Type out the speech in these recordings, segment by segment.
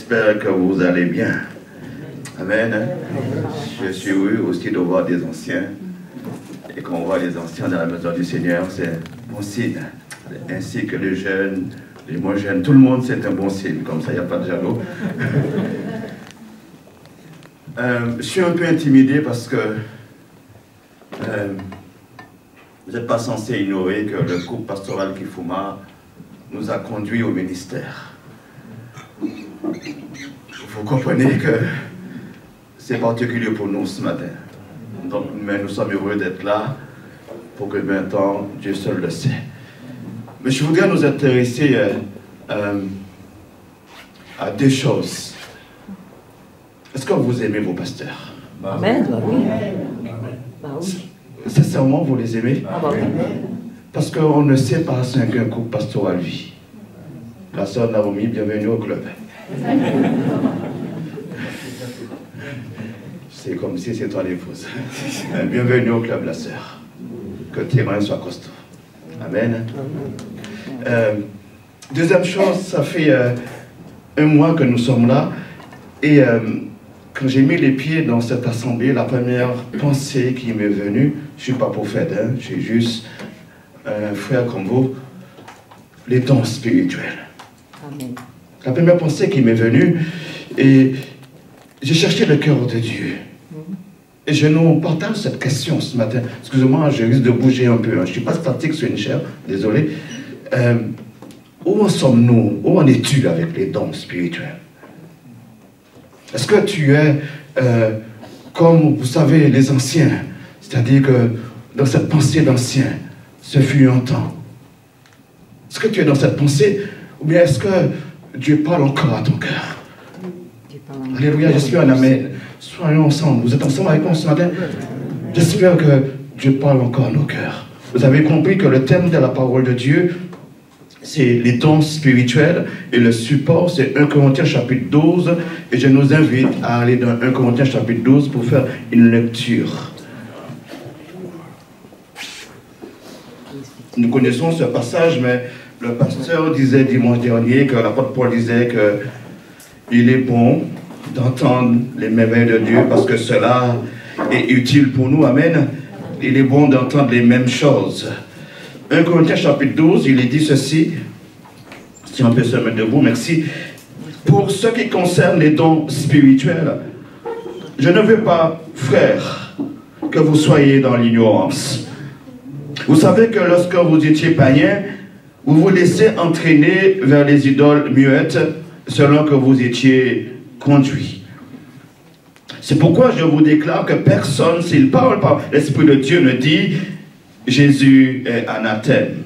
J'espère que vous allez bien. Amen. Je suis heureux aussi de voir des anciens. Et quand on voit les anciens dans la maison du Seigneur, c'est bon signe. Ainsi que les jeunes, les moins jeunes, tout le monde, c'est un bon signe. Comme ça, il n'y a pas de jaloux. Je suis un peu intimidé parce que vous n'êtes pas censé ignorer que le couple pastoral Kifuma nous a conduits au ministère. Vous comprenez que c'est particulier pour nous ce matin. Donc, mais nous sommes heureux d'être là pour que 20 ans, Dieu seul le sait. Mais je voudrais nous intéresser à deux choses. Est-ce que vous aimez vos pasteurs? Amen. Oui. Sincèrement, vous les aimez? Oui. Parce qu'on ne sait pas ce qu'un couple pastoral vit. La sœur Naomi, bienvenue au club. C'est comme si c'est toi l'épouse. Bienvenue au club, la sœur. Que tes mains soient costauds. Amen. Deuxième chose, ça fait un mois que nous sommes là. Et quand j'ai mis les pieds dans cette assemblée, la première pensée qui m'est venue, je ne suis pas prophète, hein, je suis juste un frère comme vous, les dons spirituels. Amen. La première pensée qui m'est venue, et j'ai cherché le cœur de Dieu. Et je nous partage cette question ce matin. Excusez-moi, je risque de bouger un peu. Hein. Je ne suis pas statique sur une chaire, désolé. Où en sommes-nous? Où en es-tu avec les dons spirituels? Est-ce que tu es comme, vous savez, les anciens? C'est-à-dire que dans cette pensée d'ancien, ce fut un temps. Est-ce que tu es dans cette pensée? Ou bien est-ce que Dieu parle encore à ton cœur? Alléluia, j'espère un amen. Soyons ensemble. Vous êtes ensemble avec moi ce matin? J'espère que Dieu parle encore à nos cœurs. Vous avez compris que le thème de la parole de Dieu, c'est les dons spirituels, et le support, c'est 1 Corinthiens chapitre 12, et je nous invite à aller dans 1 Corinthiens chapitre 12 pour faire une lecture. Nous connaissons ce passage, mais le pasteur disait dimanche dernier que l'apôtre Paul disait qu'il est bon d'entendre les merveilles de Dieu parce que cela est utile pour nous. Amen. Il est bon d'entendre les mêmes choses. 1 Corinthiens chapitre 12, il est dit ceci, si on peut se mettre debout, merci. Pour ce qui concerne les dons spirituels, je ne veux pas, frères, que vous soyez dans l'ignorance. Vous savez que lorsque vous étiez païens, vous vous laissez entraîner vers les idoles muettes selon que vous étiez conduits. C'est pourquoi je vous déclare que personne, s'il parle par l'Esprit de Dieu, ne dit Jésus est anathème.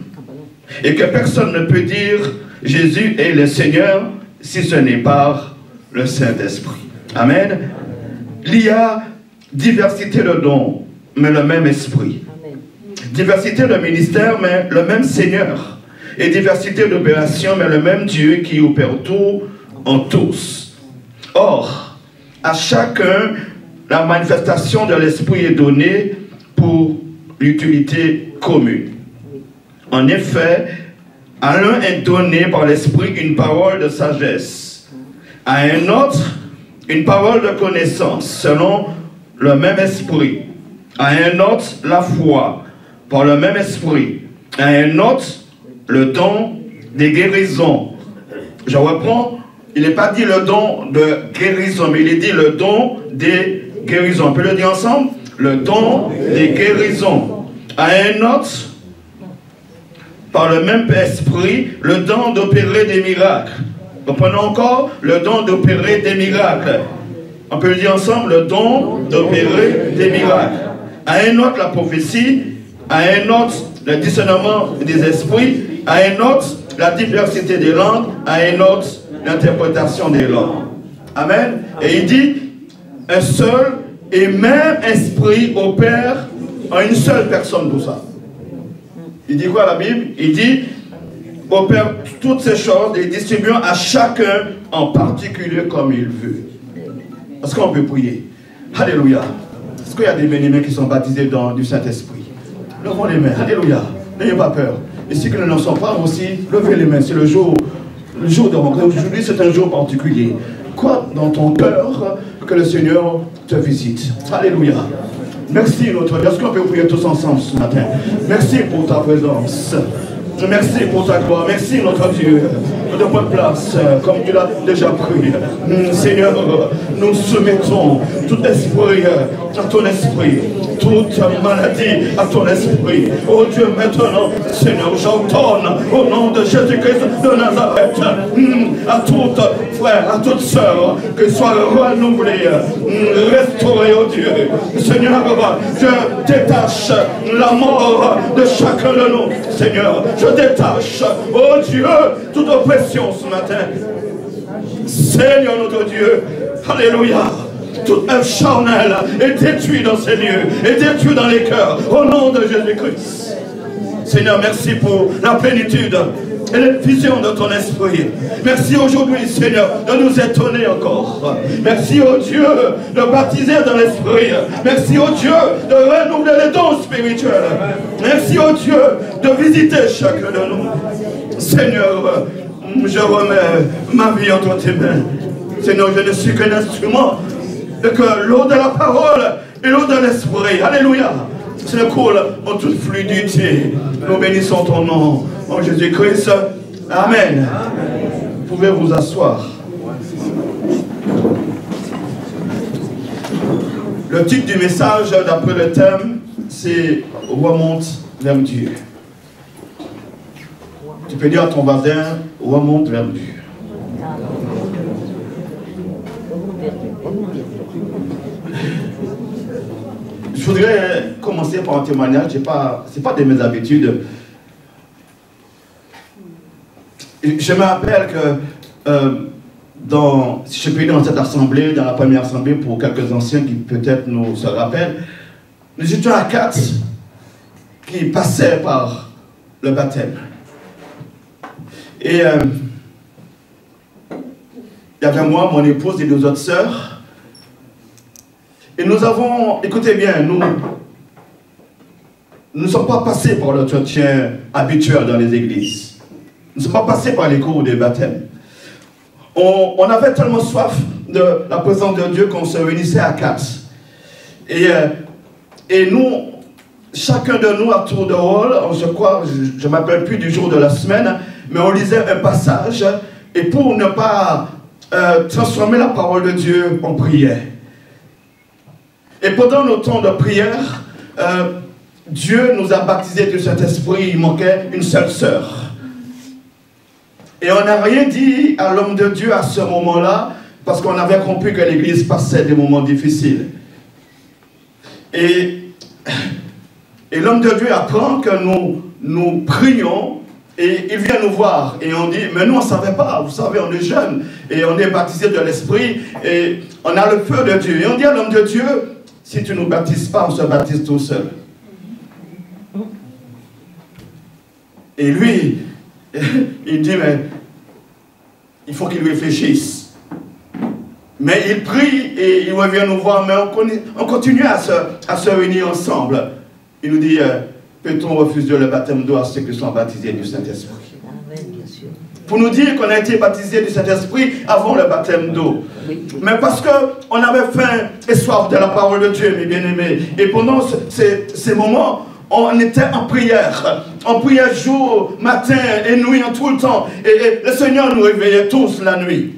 Et que personne ne peut dire Jésus est le Seigneur si ce n'est par le Saint-Esprit. Amen. Il y a diversité de dons, mais le même Esprit. Diversité de ministères, mais le même Seigneur. Et diversité d'opérations, mais le même Dieu qui opère tout en tous. Or, à chacun, la manifestation de l'Esprit est donnée pour l'utilité commune. En effet, à l'un est donné par l'Esprit une parole de sagesse, à un autre une parole de connaissance selon le même Esprit, à un autre la foi par le même Esprit, à un autre le don des guérisons. Je reprends, il n'est pas dit le don de guérison, mais il est dit le don des guérisons. On peut le dire ensemble? Le don des guérisons. À un autre, par le même esprit, le don d'opérer des miracles. Reprenons encore, le don d'opérer des miracles. On peut le dire ensemble, le don d'opérer des miracles. À un autre, la prophétie. À un autre, le discernement des esprits. À un autre, la diversité des langues. À un autre, l'interprétation des langues. Amen. Et il dit, un seul et même esprit opère en une seule personne pour ça. Il dit quoi la Bible? Il dit, opère toutes ces choses et distribue à chacun en particulier comme il veut. Est-ce qu'on peut prier? Alléluia. Est-ce qu'il y a des bénémoines qui sont baptisés dans du Saint-Esprit? Levons les mains. Alléluia. N'ayez pas peur. Et si nous n'en sommes pas aussi, levez les mains. C'est le jour de rencontre. Aujourd'hui, c'est un jour particulier. quoi dans ton cœur que le Seigneur te visite. Alléluia. Merci notre Dieu. Est-ce qu'on peut prier tous ensemble ce matin? Merci pour ta présence. Merci pour ta gloire. Merci notre Dieu de bonne place, comme tu l'as déjà pris. Seigneur, nous soumettons tout esprit à ton esprit, toute maladie à ton esprit. Oh Dieu, maintenant, Seigneur, j'ordonne au nom de Jésus-Christ de Nazareth à toutes frères, à toutes sœurs, que soient renouvelés, restaurés, oh Dieu. Seigneur, je détache la mort de chacun de nous, Seigneur. Je détache, oh Dieu, toute oppression ce matin. Seigneur notre Dieu, alléluia. Toute œuvre charnelle est détruite dans ces lieux, est détruite dans les cœurs, au nom de Jésus-Christ. Seigneur, merci pour la plénitude et l'effusion de ton esprit. Merci aujourd'hui, Seigneur, de nous étonner encore. Merci, oh Dieu, de baptiser dans l'esprit. Merci, oh Dieu, de renouveler les dons spirituels. Merci, oh Dieu, de visiter chacun de nous. Seigneur, je remets ma vie entre tes mains. Seigneur, je ne suis qu'un instrument, et que l'eau de la parole et l'eau de l'esprit, alléluia, se coule en toute fluidité. Nous bénissons ton nom, en Jésus-Christ. Amen. Vous pouvez vous asseoir. Le titre du message, d'après le thème, c'est « Remonte vers Dieu ». Tu peux dire à ton voisin « Remonte vers Dieu ». Je voudrais commencer par un témoignage. Ce n'est pas de mes habitudes. Je me rappelle que je peux dire dans cette assemblée, dans la première assemblée, pour quelques anciens qui peut-être nous se rappellent, nous étions à 4 qui passaient par le baptême. Et il y avait moi, mon épouse et 2 autres sœurs. Et nous avons, écoutez bien, nous ne sommes pas passés par l'entretien habituel dans les églises. Nous ne sommes pas passés par les cours des baptêmes. On avait tellement soif de la présence de Dieu qu'on se réunissait à 4. Et nous, chacun de nous à tour de rôle, je crois, je ne m'appelle plus du jour de la semaine, mais on lisait un passage, et pour ne pas transformer la parole de Dieu, on priait. Et pendant nos temps de prière, Dieu nous a baptisés du Saint-Esprit. Il manquait une seule sœur. Et on n'a rien dit à l'homme de Dieu à ce moment-là, parce qu'on avait compris que l'Église passait des moments difficiles. Et l'homme de Dieu apprend que nous prions, et il vient nous voir. Et on dit, mais nous on ne savait pas, vous savez, on est jeunes, et on est baptisés de l'Esprit, et on a le feu de Dieu. Et on dit à l'homme de Dieu, si tu ne nous baptises pas, on se baptise tout seul. Et lui, il dit, mais il faut qu'il réfléchisse. Mais il prie et il revient nous voir, mais on continue à se réunir ensemble. Il nous dit, peut-on refuser le baptême d'eau à ceux qui sont baptisés du Saint-Esprit? Pour nous dire qu'on a été baptisé du Saint-Esprit avant le baptême d'eau. Mais parce qu'on avait faim et soif de la parole de Dieu, mes bien-aimés. Et pendant ces moments, on était en prière. On priait jour, matin et nuit, en tout le temps. Et le Seigneur nous réveillait tous la nuit.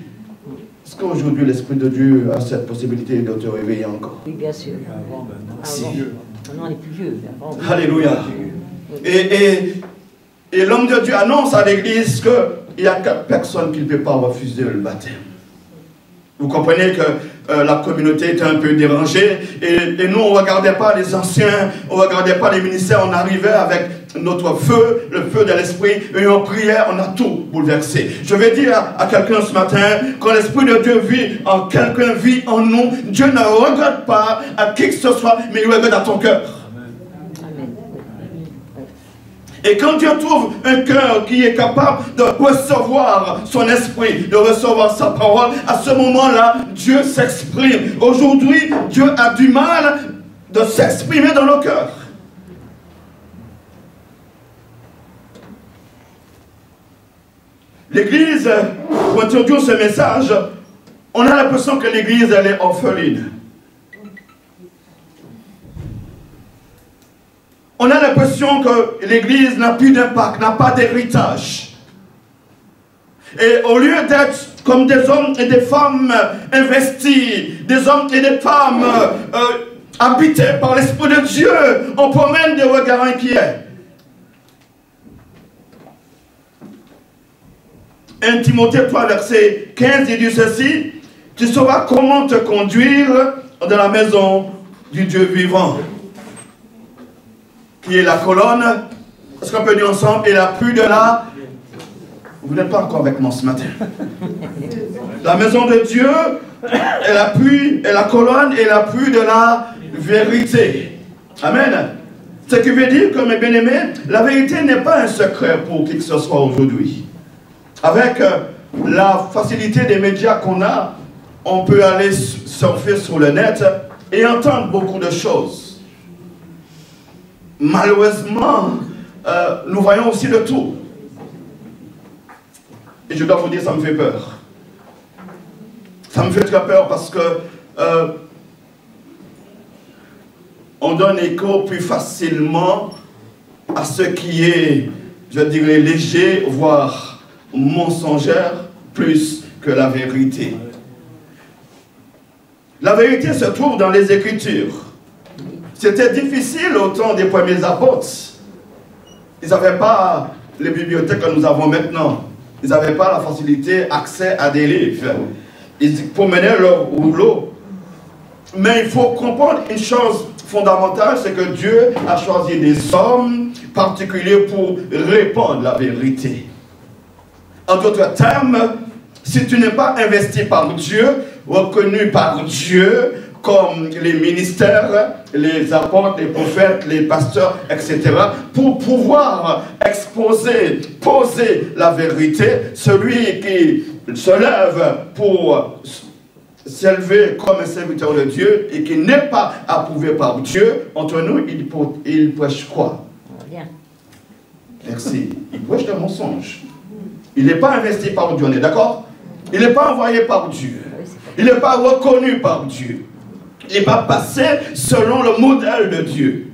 Est-ce qu'aujourd'hui, l'Esprit de Dieu a cette possibilité de te réveiller encore? Oui, bien sûr. Si. Maintenant, on est plus vieux. Alléluia. Et l'homme de Dieu annonce à l'église qu'il y a 4 personnes qui ne peuvent pas refuser le baptême. Vous comprenez que la communauté était un peu dérangée et nous, on ne regardait pas les anciens, on ne regardait pas les ministères, on arrivait avec notre feu, le feu de l'esprit, et on priait, on a tout bouleversé. Je vais dire à quelqu'un ce matin, quand l'Esprit de Dieu vit en quelqu'un, vit en nous, Dieu ne regarde pas à qui que ce soit, mais il regarde à ton cœur. Et quand Dieu trouve un cœur qui est capable de recevoir son esprit, de recevoir sa parole, à ce moment-là, Dieu s'exprime. Aujourd'hui, Dieu a du mal de s'exprimer dans nos cœurs. L'Église, pour introduire ce message, On a l'impression que l'Église, elle est orpheline. On a l'impression que l'Église n'a plus d'impact, n'a pas d'héritage. Et au lieu d'être comme des hommes et des femmes investis, des hommes et des femmes habités par l'Esprit de Dieu, on promène des regards inquiets. 1 Timothée 3, verset 15, il dit ceci: tu sauras comment te conduire dans la maison du Dieu vivant, qui est la colonne. Est-ce qu'on peut dire ensemble? Et l'appui de la... Vous n'êtes pas encore avec moi ce matin. La maison de Dieu est l'appui, est la colonne et l'appui de la vérité. Amen. Ce qui veut dire que, mes bien-aimés, la vérité n'est pas un secret pour qui que ce soit aujourd'hui. Avec la facilité des médias qu'on a, on peut aller surfer sur le net et entendre beaucoup de choses. Malheureusement, nous voyons aussi de tout. Et je dois vous dire, ça me fait peur. Ça me fait très peur parce que on donne écho plus facilement à ce qui est, je dirais, léger, voire mensongère, plus que la vérité. La vérité se trouve dans les Écritures. C'était difficile au temps des premiers apôtres. Ils n'avaient pas les bibliothèques que nous avons maintenant. Ils n'avaient pas la facilité, accès à des livres. Ils promenaient leur rouleau. Mais il faut comprendre une chose fondamentale, c'est que Dieu a choisi des hommes particuliers pour répandre la vérité. En d'autres termes, si tu n'es pas investi par Dieu, reconnu par Dieu, comme les ministères, les apôtres, les prophètes, les pasteurs, etc., pour pouvoir exposer, poser la vérité, celui qui se lève pour s'élever comme un serviteur de Dieu et qui n'est pas approuvé par Dieu, entre nous, il prêche quoi? Merci. Il prêche le mensonge. Il n'est pas investi par Dieu, on est d'accord? Il n'est pas envoyé par Dieu. Il n'est pas reconnu par Dieu. Il n'est pas passé selon le modèle de Dieu.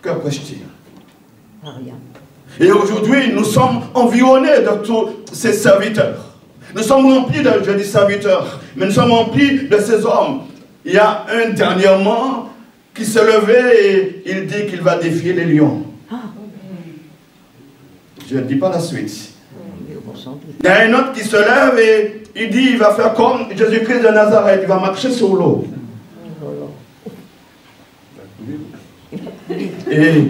Que prêche-t-il? Et aujourd'hui, nous sommes environnés de tous ces serviteurs. Nous sommes remplis de, je dis serviteurs, mais nous sommes remplis de ces hommes. Il y a un dernièrement qui se levait et il dit qu'il va défier les lions. Je ne dis pas la suite. Il y a un autre qui se lève et il dit il va faire comme Jésus-Christ de Nazareth, il va marcher sur l'eau. Et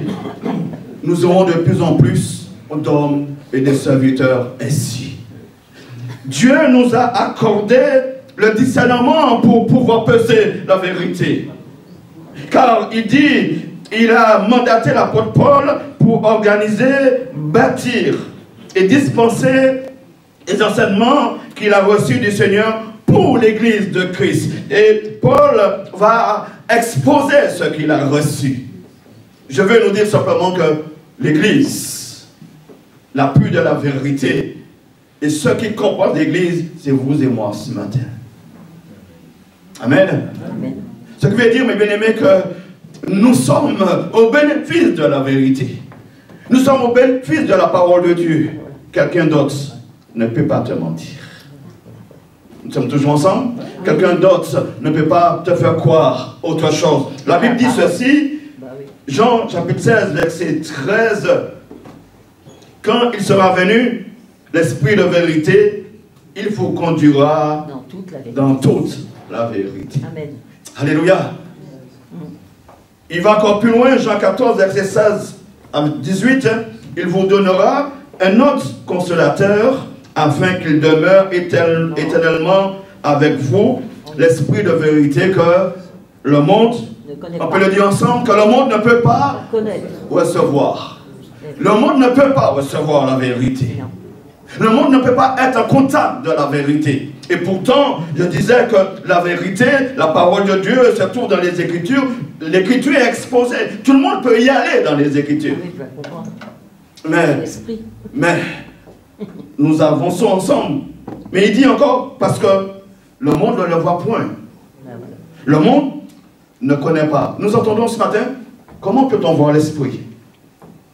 nous aurons de plus en plus d'hommes et de serviteurs ainsi. Dieu nous a accordé le discernement pour pouvoir peser la vérité. Car il dit, il a mandaté l'apôtre Paul pour organiser, bâtir et dispenser les enseignements qu'il a reçus du Seigneur pour l'Église de Christ. Et Paul va exposer ce qu'il a reçu. Je veux nous dire simplement que l'Église, l'appui de la vérité, et ceux qui composent l'Église, c'est vous et moi ce matin. Amen. Amen. Ce qui veut dire, mes bien-aimés, que nous sommes au bénéfice de la vérité. Nous sommes au bénéfice de la parole de Dieu. Quelqu'un d'autre ne peut pas te mentir. Nous sommes toujours ensemble. Quelqu'un d'autre ne peut pas te faire croire autre chose. La Bible dit ceci, Jean chapitre 16, verset 13, quand il sera venu, l'Esprit de vérité, il vous conduira dans toute la vérité. Amen. Alléluia. Il va encore plus loin, Jean 14, verset 16 à 18, il vous donnera un autre consolateur afin qu'il demeure éternellement avec vous, l'Esprit de vérité que le monde, on peut le dire ensemble, que le monde ne peut pas recevoir. Le monde ne peut pas recevoir la vérité. Le monde ne peut pas être contact de la vérité. Et pourtant, je disais que la vérité, la parole de Dieu se trouve dans les Écritures. L'Écriture est exposée. Tout le monde peut y aller dans les Écritures. Mais nous avançons ensemble. Mais il dit encore, parce que Le monde ne le voit point. Le monde ne connaît pas. Nous entendons ce matin, comment peut-on voir l'esprit?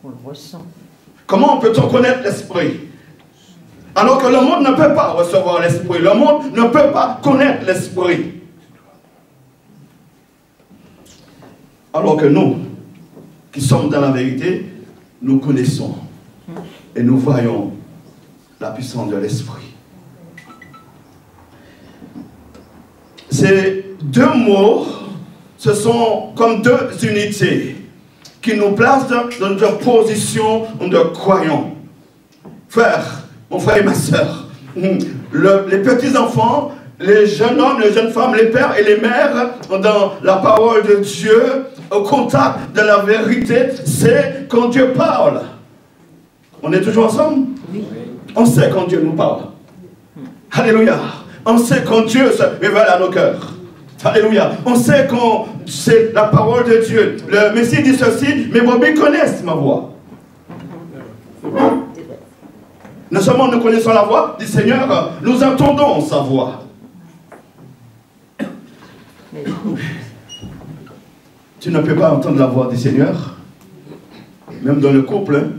On le ressent. Comment peut-on connaître l'esprit? Alors que le monde ne peut pas recevoir l'esprit. Le monde ne peut pas connaître l'esprit. Alors que nous, qui sommes dans la vérité, nous connaissons et nous voyons la puissance de l'esprit. Ces deux mots, ce sont comme deux unités qui nous placent dans notre position de croyants. Frère, mon frère et ma soeur, les petits-enfants, les jeunes hommes, les jeunes femmes, les pères et les mères, dans la parole de Dieu, au contact de la vérité, c'est quand Dieu parle. On est toujours ensemble? Oui. On sait quand Dieu nous parle. Alléluia. On sait quand Dieu se révèle à nos cœurs. Alléluia. On sait quand c'est la parole de Dieu. Le Messie dit ceci, mes brebis connaissent ma voix. Non seulement nous connaissons la voix du Seigneur, nous entendons sa voix. Tu ne peux pas entendre la voix du Seigneur, même dans le couple, hein?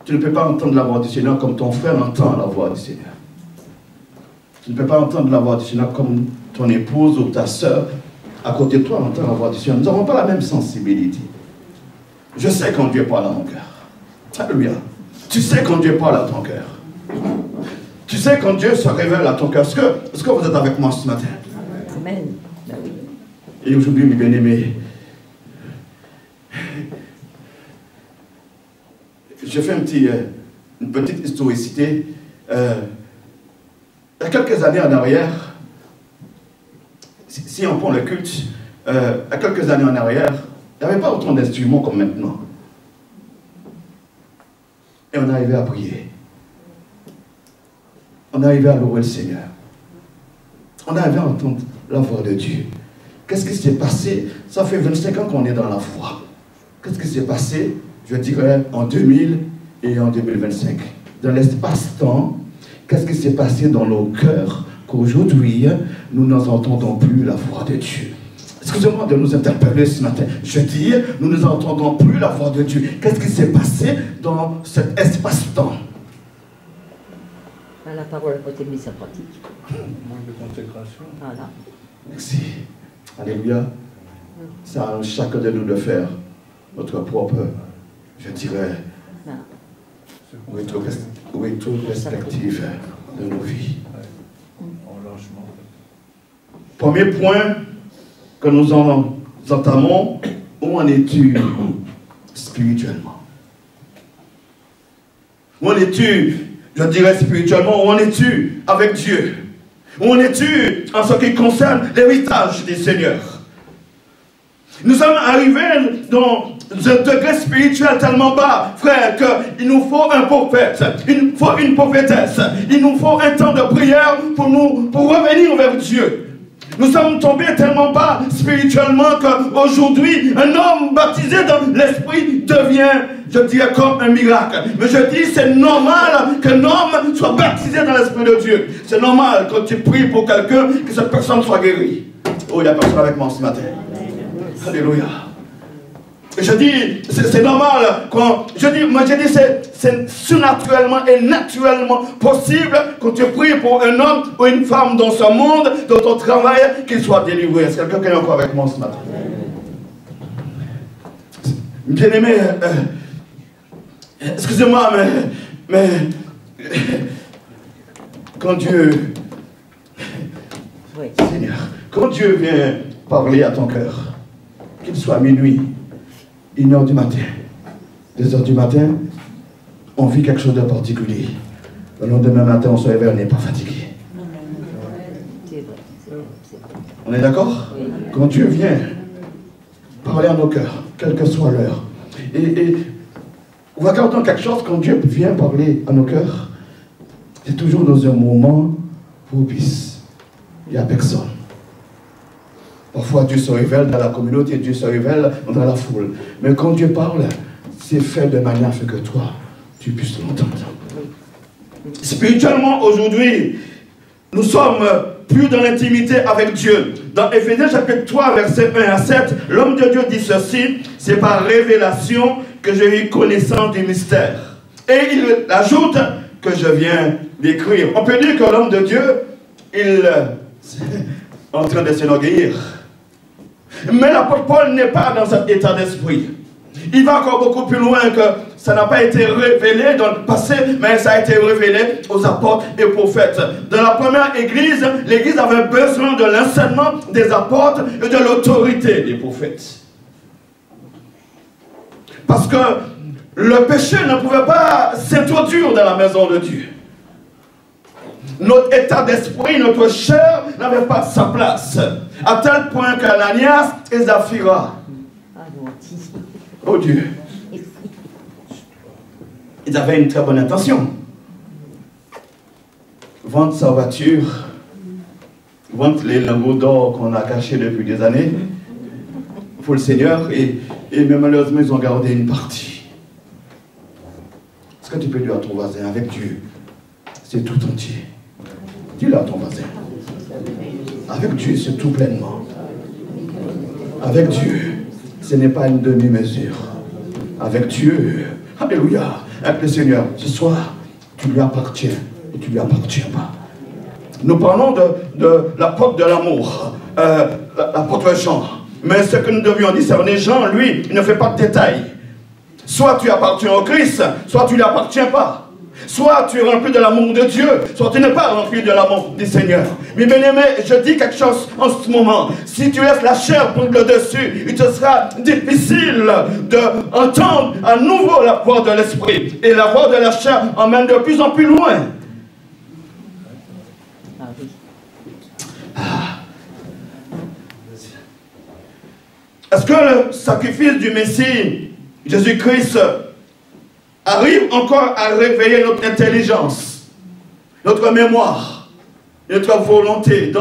Tu ne peux pas entendre la voix du Seigneur comme ton frère entend la voix du Seigneur. Tu ne peux pas entendre la voix du Seigneur comme ton épouse ou ta soeur à côté de toi entend la voix du Seigneur. Nous n'avons pas la même sensibilité. Je sais quand Dieu parle à mon cœur. Alléluia. Tu sais quand Dieu parle à ton cœur. Tu sais quand Dieu se révèle à ton cœur. Est-ce que vous êtes avec moi ce matin? Amen. Et aujourd'hui, mes bien-aimés, je fais une petite historicité. Il y a quelques années en arrière, si on prend le culte, il y a quelques années en arrière, il n'y avait pas autant d'instruments comme maintenant. Et on arrivait à prier. On arrivait à louer le Seigneur. On arrivait à entendre la voix de Dieu. Qu'est-ce qui s'est passé? Ça fait 25 ans qu'on est dans la foi. Qu'est-ce qui s'est passé, je dirais, en 2000 et en 2025? Dans l'espace-temps, qu'est-ce qui s'est passé dans nos cœurs qu'aujourd'hui, nous n'entendons plus la voix de Dieu? Excusez-moi de nous interpeller ce matin. Je dis, nous n'entendons plus la voix de Dieu. Qu'est-ce qui s'est passé dans cet espace-temps? La parole a été mise en pratique. Manque de consécration. Voilà. Merci. Alléluia. C'est à chacun de nous de faire notre propre, je dirais, rétrospective de nos vies. Premier point que nous entamons, où en es-tu spirituellement? Où en es-tu, je dirais spirituellement, où en es-tu avec Dieu? Où en es-tu en ce qui concerne l'héritage du Seigneur? Nous sommes arrivés dans un degré spirituel tellement bas, frère, qu'il nous faut un prophète, il nous faut une prophétesse, il nous faut un temps de prière pour revenir vers Dieu. Nous sommes tombés tellement bas spirituellement qu'aujourd'hui, un homme baptisé dans l'esprit devient, je dirais, comme un miracle. Mais je dis, c'est normal qu'un homme soit baptisé dans l'esprit de Dieu. C'est normal quand tu pries pour quelqu'un, que cette personne soit guérie. Oh, il n'y a personne avec moi ce matin. Alléluia. Je dis, c'est normal quand, moi je dis, c'est surnaturellement et naturellement possible quand tu pries pour un homme ou une femme dans ce monde, dans ton travail, qu'il soit délivré. Est-ce que quelqu'un est encore avec moi ce matin? Bien-aimé, excusez-moi, mais quand Dieu, oui. Seigneur, quand Dieu vient parler à ton cœur, qu'il soit minuit, 1h du matin, 2h du matin, on vit quelque chose de particulier. Le lendemain matin, on se réveille, on n'est pas fatigué. On est d'accord? Oui. Quand Dieu vient parler à nos cœurs, quelle que soit l'heure, et regardons quelque chose, quand Dieu vient parler à nos cœurs, c'est toujours dans un moment propice. Il n'y a personne. Parfois, Dieu se révèle dans la communauté, Dieu se révèle dans la foule. Mais quand Dieu parle, c'est fait de manière à ce que toi, tu puisses l'entendre. Spirituellement, aujourd'hui, nous sommes plus dans l'intimité avec Dieu. Dans Éphésiens chapitre 3, versets 1 à 7, l'homme de Dieu dit ceci, c'est par révélation que j'ai eu connaissance du mystère. Et il ajoute que je viens d'écrire. On peut dire que l'homme de Dieu, il est en train de s'enorgueillir. Mais l'apôtre Paul n'est pas dans cet état d'esprit. Il va encore beaucoup plus loin que ça n'a pas été révélé dans le passé, mais ça a été révélé aux apôtres et prophètes. Dans la première église, l'église avait besoin de l'enseignement des apôtres et de l'autorité des prophètes. Parce que le péché ne pouvait pas s'introduire dans la maison de Dieu. Notre état d'esprit, notre chair n'avait pas sa place. À tel point qu'Ananias et Zaphira, oh Dieu, ils avaient une très bonne intention. Vendre sa voiture, vendre les lingots d'or qu'on a cachés depuis des années pour le Seigneur, et mais malheureusement ils ont gardé une partie. Ce que tu peux dire à ton voisin, avec Dieu, c'est tout entier. Dis-le à ton voisin. Avec Dieu, c'est tout pleinement. Avec Dieu, ce n'est pas une demi-mesure. Avec Dieu, alléluia, avec le Seigneur, ce soir, tu lui appartiens et tu ne lui appartiens pas. Nous parlons de l'apôtre de l'amour, l'apôtre Jean. Mais ce que nous devions discerner, Jean, lui, il ne fait pas de détails. Soit tu appartiens au Christ, soit tu ne lui appartiens pas. Soit tu es rempli de l'amour de Dieu, soit tu n'es pas rempli de l'amour du Seigneur. Mais bien aimé, je dis quelque chose en ce moment. Si tu laisses la chair prendre le dessus, il te sera difficile d'entendre à nouveau la voix de l'esprit. Et la voix de la chair emmène de plus en plus loin. Est-ce que le sacrifice du Messie, Jésus-Christ, arrive encore à réveiller notre intelligence, notre mémoire, notre volonté?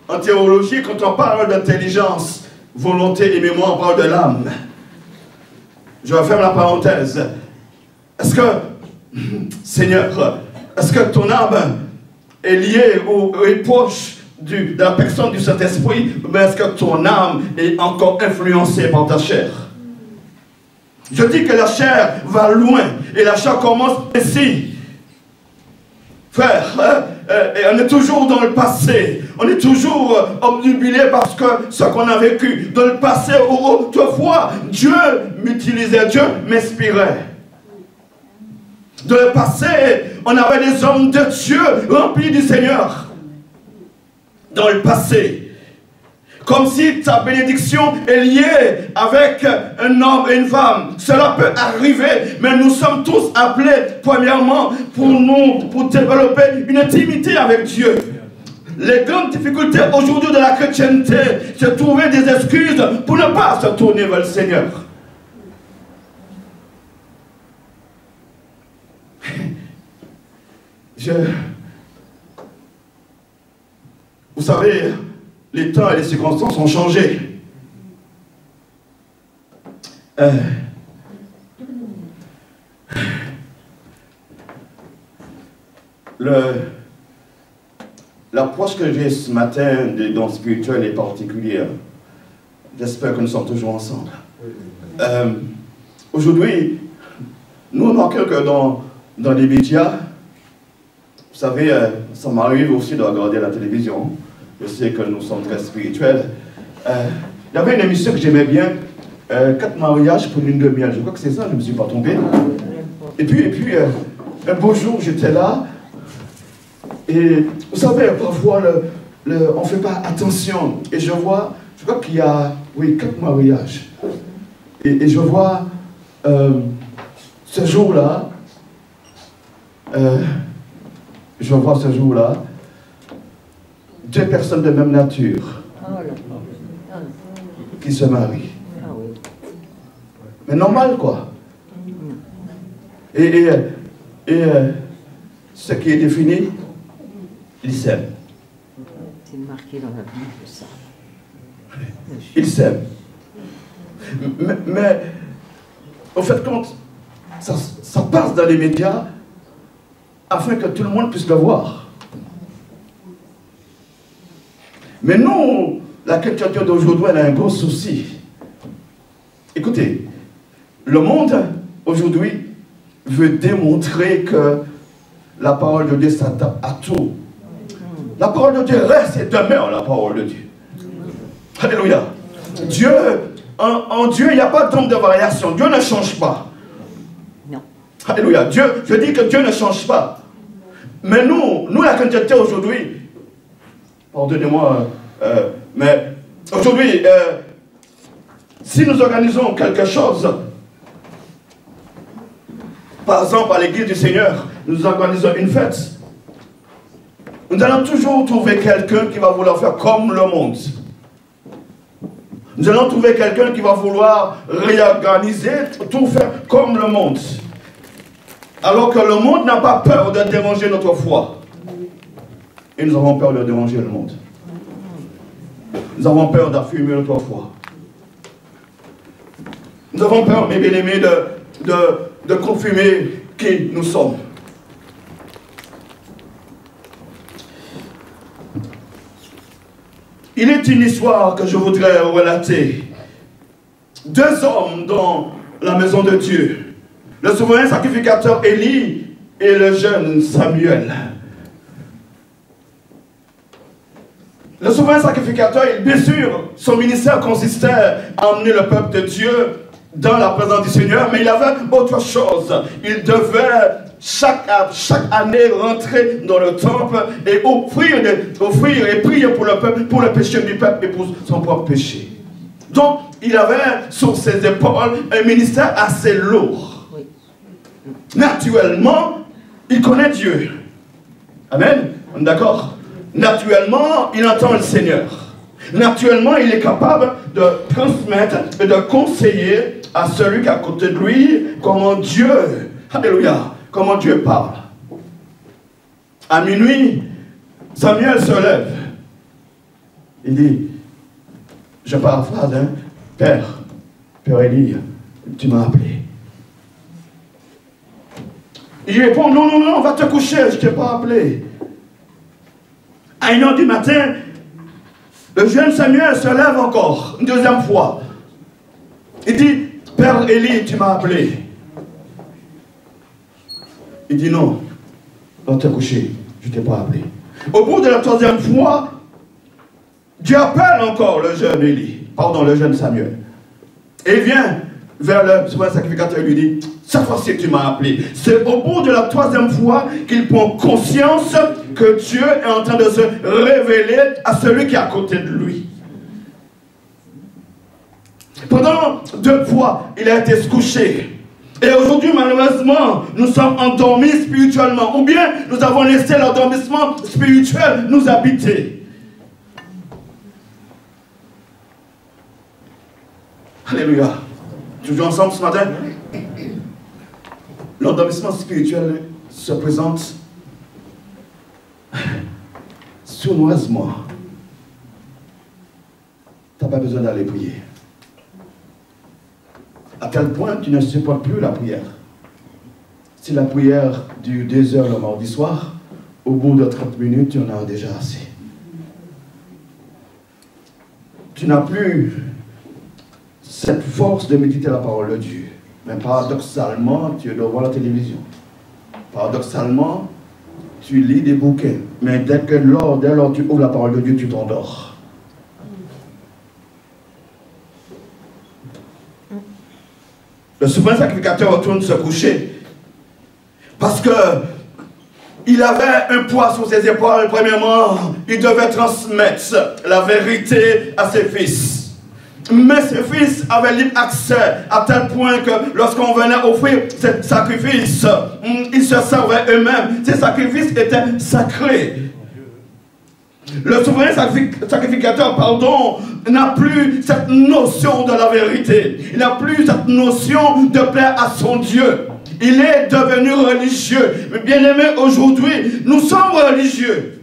En théologie, quand on parle d'intelligence, volonté et mémoire, on parle de l'âme. Je referme la parenthèse. Est-ce que, Seigneur, est-ce que ton âme est liée ou est proche de la personne du Saint-Esprit, mais est-ce que ton âme est encore influencée par ta chair? Je dis que la chair va loin et la chair commence ici. Frère, et on est toujours dans le passé. On est toujours obnubilé parce que ce qu'on a vécu. Dans le passé, autrefois, Dieu m'utilisait, Dieu m'inspirait. Dans le passé, on avait des hommes de Dieu remplis du Seigneur. Dans le passé. Comme si ta bénédiction est liée avec un homme et une femme. Cela peut arriver, mais nous sommes tous appelés, premièrement, pour développer une intimité avec Dieu. Les grandes difficultés aujourd'hui de la chrétienté, c'est trouver des excuses pour ne pas se tourner vers le Seigneur. Vous savez, les temps et les circonstances ont changé. L'approche que j'ai ce matin des dons spirituels est particulière. J'espère que nous sommes toujours ensemble. Aujourd'hui, nous remarquons que dans les médias, vous savez, ça m'arrive aussi de regarder la télévision. Je sais que nous sommes très spirituels. Il y avait une émission que j'aimais bien, 4 mariages pour une demi-heure. Je crois que c'est ça, je ne me suis pas trompé. Et puis un beau jour, j'étais là. Et vous savez, parfois, on ne fait pas attention. Et je crois qu'il y a, 4 mariages. Et je vois, ce jour-là, deux personnes de même nature qui se marient. Mais normal, quoi. Et ce qui est défini, ils s'aiment. C'est marqué dans la Bible, ça. Ils s'aiment. Mais au fait, quand ça passe dans les médias, afin que tout le monde puisse le voir. Mais nous, la chrétienté d'aujourd'hui, elle a un gros souci. Écoutez, le monde, aujourd'hui, veut démontrer que la parole de Dieu s'attaque à tout. La parole de Dieu reste et demeure la parole de Dieu. Alléluia. Dieu, en Dieu, il n'y a pas d'ombre de variation. Dieu ne change pas. Non. Alléluia. Dieu, je dis que Dieu ne change pas. Mais nous la chrétienté aujourd'hui, pardonnez-moi, mais aujourd'hui, si nous organisons quelque chose, par exemple à l'église du Seigneur, nous organisons une fête, nous allons toujours trouver quelqu'un qui va vouloir faire comme le monde. Nous allons trouver quelqu'un qui va vouloir réorganiser, tout faire comme le monde. Alors que le monde n'a pas peur de déranger notre foi. Et nous avons peur de déranger le monde. Nous avons peur d'affirmer notre foi. Nous avons peur, mes bien-aimés, de confirmer qui nous sommes. Il est une histoire que je voudrais relater. Deux hommes dans la maison de Dieu. Le souverain sacrificateur Élie et le jeune Samuel. Le souverain sacrificateur, bien sûr, son ministère consistait à emmener le peuple de Dieu dans la présence du Seigneur, mais il avait autre chose. Il devait chaque année rentrer dans le temple et offrir et prier pour le peuple, pour le péché du peuple et pour son propre péché. Donc, il avait sur ses épaules un ministère assez lourd. Oui. Naturellement, il connaît Dieu. Amen. On est d'accord? Naturellement, il entend le Seigneur. Naturellement, il est capable de transmettre et de conseiller à celui qui est à côté de lui comment Dieu, alléluia, comment Dieu parle. À minuit, Samuel se lève. Il dit, je paraphrase, hein, Père Élie, tu m'as appelé. Il répond, non, va te coucher, je ne t'ai pas appelé. À 1h du matin, le jeune Samuel se lève encore, une deuxième fois. Il dit, Père Élie, tu m'as appelé. Il dit, non, va te coucher, je ne t'ai pas appelé. Au bout de la troisième fois, Dieu appelle encore le jeune Samuel. Et il vient vers le souverain sacrificateur et lui dit, cette fois-ci tu m'as appelé. C'est au bout de la troisième fois qu'il prend conscience que Dieu est en train de se révéler à celui qui est à côté de lui. Pendant 2 fois, il a été couché. Et aujourd'hui, malheureusement, nous sommes endormis spirituellement. Ou bien, nous avons laissé l'endormissement spirituel nous habiter. Alléluia. Toujours ensemble ce matin? L'endormissement spirituel se présente sournoisement. Tu n'as pas besoin d'aller prier. À tel point que tu ne supportes plus la prière. Si la prière dure 2 heures le mardi soir, au bout de 30 minutes, tu en as déjà assez. Tu n'as plus cette force de méditer la parole de Dieu. Mais paradoxalement, tu dois voir la télévision. Paradoxalement, tu lis des bouquins. Mais dès lors tu ouvres la parole de Dieu, tu t'endors. Le souverain sacrificateur retourne se coucher. Parce que il avait un poids sur ses épaules. Premièrement, il devait transmettre la vérité à ses fils. Mais ses fils avaient libre accès à tel point que lorsqu'on venait offrir ces sacrifices, ils se servaient eux-mêmes. Ces sacrifices étaient sacrés. Le souverain sacrificateur, n'a plus cette notion de la vérité. Il n'a plus cette notion de plaire à son Dieu. Il est devenu religieux. Mais bien aimé, aujourd'hui, nous sommes religieux.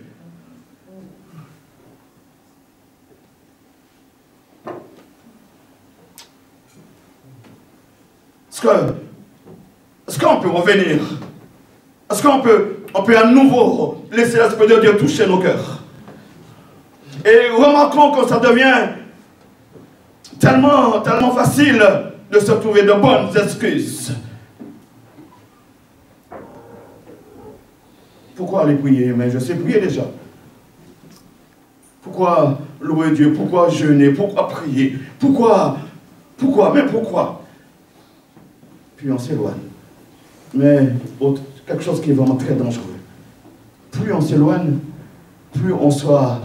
Est-ce qu'on peut revenir? Est-ce qu'on peut à nouveau laisser l'Esprit de Dieu toucher nos cœurs? Et remarquons que ça devient tellement facile de se trouver de bonnes excuses. Pourquoi aller prier? Mais je sais prier déjà. Pourquoi louer Dieu? Pourquoi jeûner? Pourquoi prier? Pourquoi? Mais pourquoi? Puis on s'éloigne. Mais quelque chose qui est vraiment très dangereux. Plus on s'éloigne, plus on soit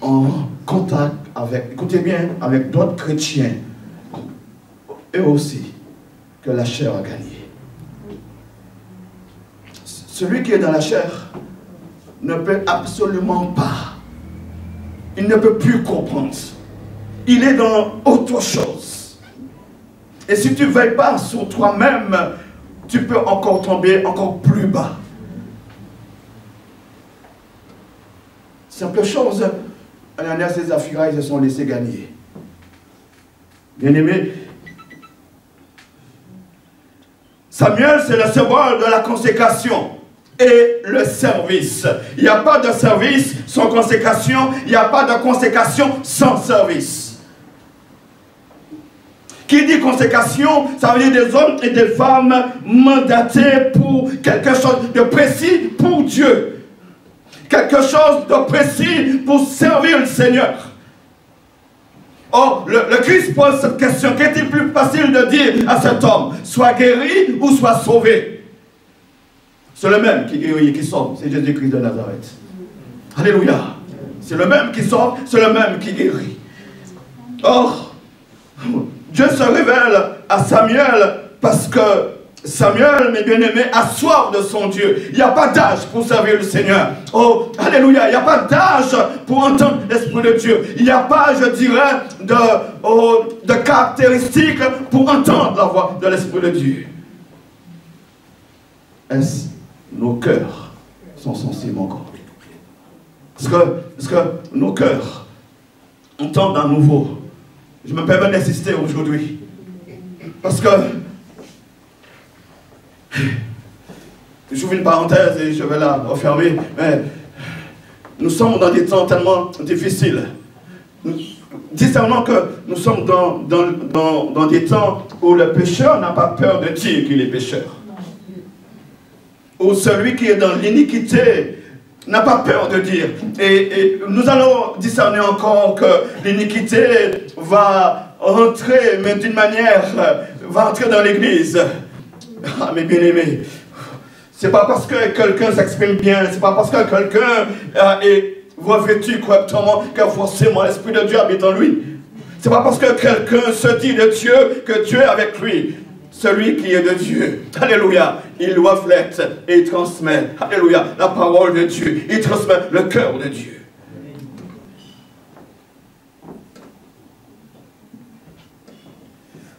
en contact avec, écoutez bien, avec d'autres chrétiens, eux aussi, que la chair a gagné. Celui qui est dans la chair ne peut absolument pas, il ne peut plus comprendre. Il est dans autre chose. Et si tu ne veilles pas sur toi-même, tu peux encore tomber encore plus bas. Simple chose, Ananias et Saphira, ils se sont laissés gagner. Bien-aimé, Samuel, c'est le symbole de la consécration et le service. Il n'y a pas de service sans consécration, il n'y a pas de consécration sans service. Qui dit consécration, ça veut dire des hommes et des femmes mandatés pour quelque chose de précis pour Dieu. Quelque chose de précis pour servir le Seigneur. Or, le Christ pose cette question. Qu'est-il plus facile de dire à cet homme? Soit guéri ou soit sauvé? C'est le même qui guérit et qui sauve. C'est Jésus-Christ de Nazareth. Alléluia. C'est le même qui sauve, c'est le même qui guérit. Or, Dieu se révèle à Samuel parce que Samuel, mes bien-aimés, a soif de son Dieu. Il n'y a pas d'âge pour servir le Seigneur. Oh, alléluia. Il n'y a pas d'âge pour entendre l'Esprit de Dieu. Il n'y a pas, je dirais, de caractéristiques pour entendre la voix de l'Esprit de Dieu. Est-ce nos cœurs sont sensibles encore? Est-ce que nos cœurs entendent à nouveau? Je me permets d'insister aujourd'hui. Parce que j'ouvre une parenthèse et je vais la refermer. Mais nous sommes dans des temps tellement difficiles. Discernons que nous sommes dans des temps où le pécheur n'a pas peur de dire qu'il est pécheur. Où celui qui est dans l'iniquité n'a pas peur de dire. Et nous allons discerner encore que l'iniquité va rentrer, mais d'une manière, va entrer dans l'église. Ah, mes bien-aimés, c'est pas parce que quelqu'un s'exprime bien, c'est pas parce que quelqu'un est revêtu correctement que forcément l'Esprit de Dieu habite en lui. C'est pas parce que quelqu'un se dit de Dieu que Dieu est avec lui. Celui qui est de Dieu, alléluia, il reflète et il transmet, alléluia, la parole de Dieu, il transmet le cœur de Dieu.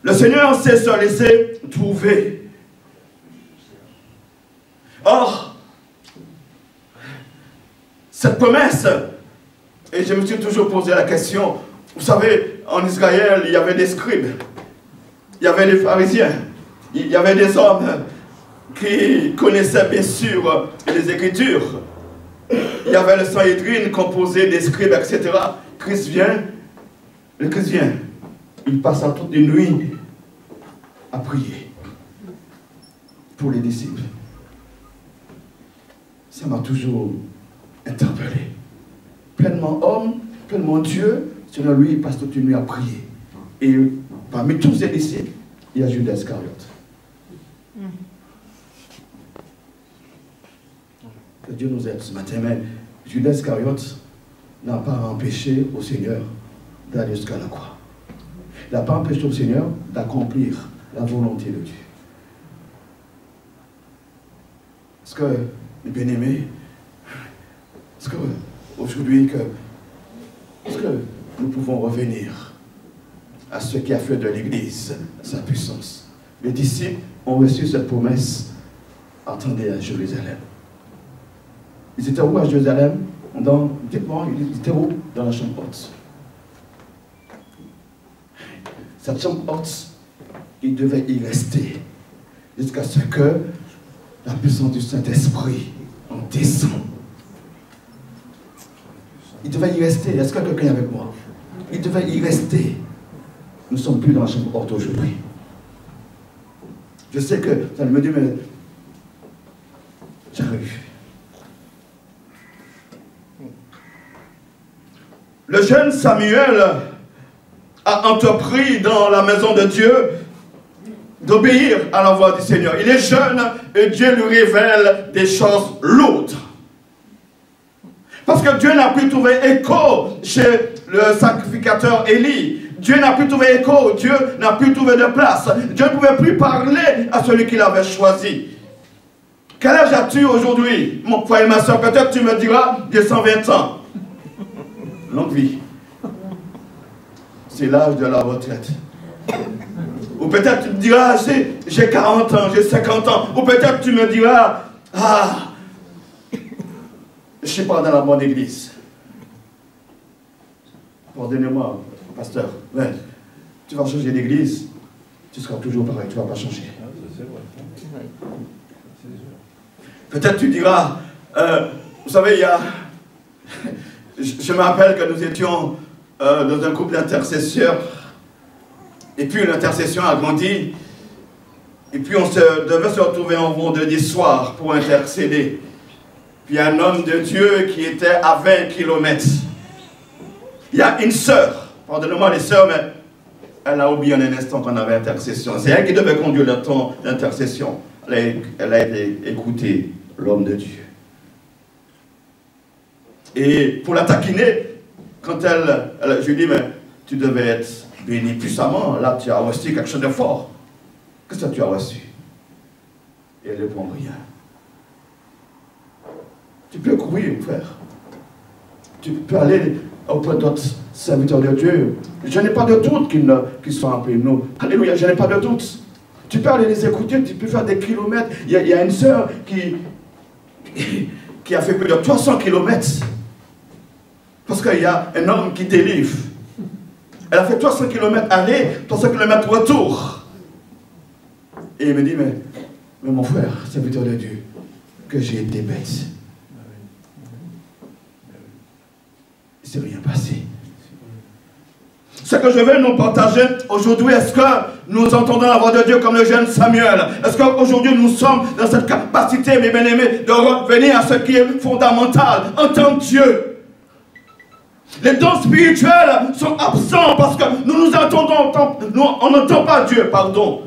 Le Seigneur sait se laisser trouver. Or, cette promesse, et je me suis toujours posé la question, vous savez, en Israël, il y avait des scribes, il y avait des pharisiens, il y avait des hommes qui connaissaient bien sûr les Écritures. Il y avait le Sanhédrin composé des scribes, etc. Christ vient, le Christ vient, il passa toute une nuit à prier pour les disciples. Ça m'a toujours interpellé. Pleinement homme, pleinement Dieu, selon lui, il passe toute une nuit à prier. Et parmi tous ses disciples, il y a Judas Iscariote. Que Dieu nous aide ce matin, mais Judas Iscariote n'a pas empêché au Seigneur d'aller jusqu'à la croix. Il n'a pas empêché au Seigneur d'accomplir la volonté de Dieu. Est-ce que, mes bien-aimés, est-ce que aujourd'hui, est-ce que nous pouvons revenir à ce qui a fait de l'Église sa puissance? Les disciples ont reçu cette promesse. Attendez à Jérusalem. Ils étaient où à Jérusalem? Dites-moi, ils étaient où? Dans la chambre haute. Cette chambre haute, ils devaient y rester jusqu'à ce que la puissance du Saint-Esprit en descende. Il devait y rester. Est-ce que quelqu'un est avec moi? Il devait y rester. Nous ne sommes plus dans la chambre haute aujourd'hui. Je sais que ça me dit, mais j'arrive. Le jeune Samuel a entrepris dans la maison de Dieu d'obéir à la voix du Seigneur. Il est jeune et Dieu lui révèle des choses lourdes. Parce que Dieu n'a pu trouver écho chez le sacrificateur Élie. Dieu n'a pu trouver écho, Dieu n'a pu trouver de place. Dieu ne pouvait plus parler à celui qu'il avait choisi. Quel âge as-tu aujourd'hui, mon frère et ma soeur? Peut-être tu me diras, j'ai 120 ans. Longue vie. C'est l'âge de la retraite. Ou peut-être tu me diras, j'ai 40 ans, j'ai 50 ans. Ou peut-être tu me diras, ah, je ne suis pas dans la bonne église. Pardonnez-moi, pasteur. Ouais, tu vas changer d'église, tu seras toujours pareil, tu ne vas pas changer. Peut-être tu diras, vous savez, il y a... Je me rappelle que nous étions dans un groupe d'intercesseurs. Et puis l'intercession a grandi. Et puis on devait se retrouver en vendredi soir pour intercéder. Puis un homme de Dieu qui était à 20 km. Il y a une sœur, pardonnez-moi les sœurs, mais elle a oublié en un instant qu'on avait intercession. C'est elle qui devait conduire le temps d'intercession. Elle a été écoutée, l'homme de Dieu. Et pour la taquiner, quand je lui dis, mais tu devais être béni puissamment, là tu as reçu quelque chose de fort. Qu'est-ce que tu as reçu? Et elle ne répond rien. Tu peux courir, mon frère. Tu peux aller auprès d'autres serviteurs de Dieu. Je n'ai pas de doute qu'ils sont appelés nous. Alléluia, je n'ai pas de doute. Tu peux aller les écouter, tu peux faire des kilomètres. Il y a une sœur qui a fait plus de 300 kilomètres. Parce qu'il y a un homme qui délivre. Elle a fait 300 km aller, 300 km retour. Et il me dit, mais mon frère, serviteur de Dieu, que j'ai été bête. Il ne s'est rien passé. Ce que je vais nous partager aujourd'hui, est-ce que nous entendons la voix de Dieu comme le jeune Samuel? Est-ce qu'aujourd'hui nous sommes dans cette capacité, mes bien-aimés, de revenir à ce qui est fondamental, entendre Dieu? Les dons spirituels sont absents parce que nous entendons, on n'entend pas Dieu, pardon.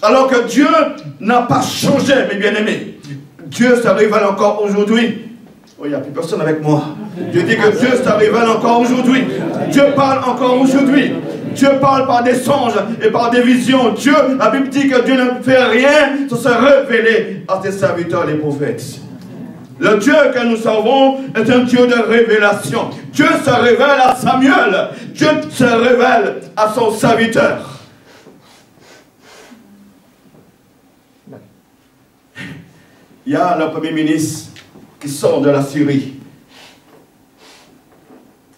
Alors que Dieu n'a pas changé, mes bien-aimés. Dieu se révèle encore aujourd'hui. Oh, il n'y a plus personne avec moi. Je dis que Dieu se révèle encore aujourd'hui. Dieu parle encore aujourd'hui. Dieu parle par des songes et par des visions. Dieu, la Bible dit que Dieu ne fait rien sans se révéler à ses serviteurs, les prophètes. Le Dieu que nous servons est un Dieu de révélation. Dieu se révèle à Samuel. Dieu se révèle à son serviteur. Il y a le premier ministre qui sort de la Syrie.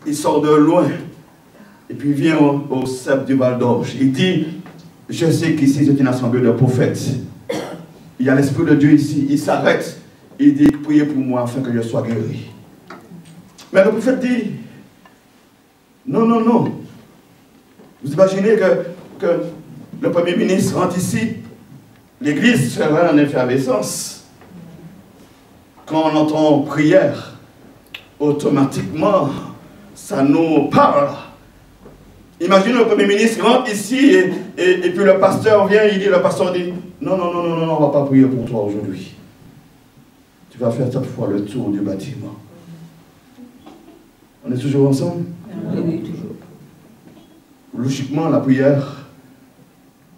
Il sort de loin. Et puis il vient au cep du Val d'Orge. Il dit, je sais qu'ici c'est une assemblée de prophètes. Il y a l'Esprit de Dieu ici. Il s'arrête. Il dit, priez pour moi afin que je sois guéri. Mais le prophète dit, non, non, non. Vous imaginez que le premier ministre rentre ici, l'église serait en effervescence. Quand on entend prière, automatiquement, ça nous parle. Imaginez le premier ministre rentre ici et puis le pasteur vient, le pasteur dit, non, non, non, non, non, on ne va pas prier pour toi aujourd'hui. Tu vas faire cette fois le tour du bâtiment. On est toujours ensemble? Oui, toujours. Logiquement, la prière,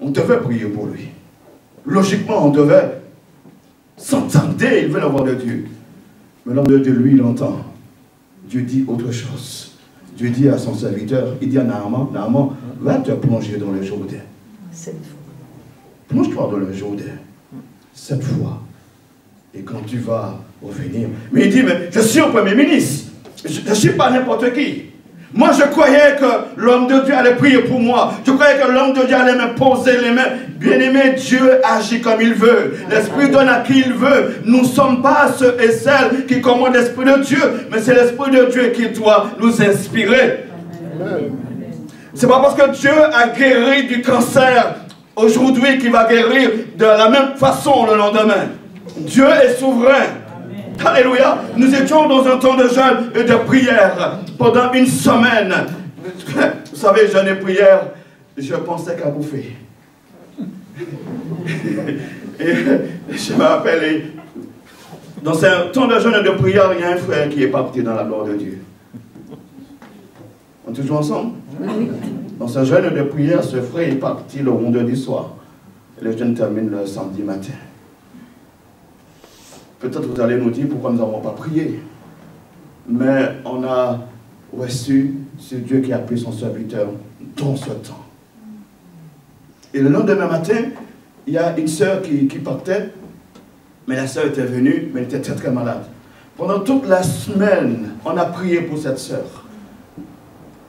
on devait prier pour lui. Logiquement, on devait s'entendre, il veut la voix de Dieu. Mais l'homme de Dieu, lui, il entend. Dieu dit autre chose. Dieu dit à son serviteur, il dit à Naaman, Naaman, va te plonger dans le Jourdain. 7 fois. Plonge-toi dans le Jourdain. 7 fois. Et quand tu vas revenir, mais il dit, mais je suis au premier ministre. Je ne suis pas n'importe qui. Moi, je croyais que l'homme de Dieu allait prier pour moi. Je croyais que l'homme de Dieu allait me poser les mains. Bien-aimé, Dieu agit comme il veut. L'Esprit donne à qui il veut. Nous ne sommes pas ceux et celles qui commandent l'Esprit de Dieu, mais c'est l'Esprit de Dieu qui doit nous inspirer. C'est pas parce que Dieu a guéri du cancer aujourd'hui qu'il va guérir de la même façon le lendemain. Dieu est souverain. Alléluia. Nous étions dans un temps de jeûne et de prière pendant une semaine. Vous savez, jeûne et prière, je pensais qu'à bouffer. Et je me rappelle, dans ce temps de jeûne et de prière, il y a un frère qui est parti dans la gloire de Dieu. On est toujours ensemble? Dans ce jeûne et de prière, ce frère est parti le vendredi soir. Et le jeûne termine le samedi matin. Peut-être vous allez nous dire pourquoi nous n'avons pas prié. Mais on a reçu ce Dieu qui a pris son serviteur dans ce temps. Et le lendemain matin, il y a une sœur qui partait, mais la sœur était venue, mais elle était très très malade. Pendant toute la semaine, on a prié pour cette sœur.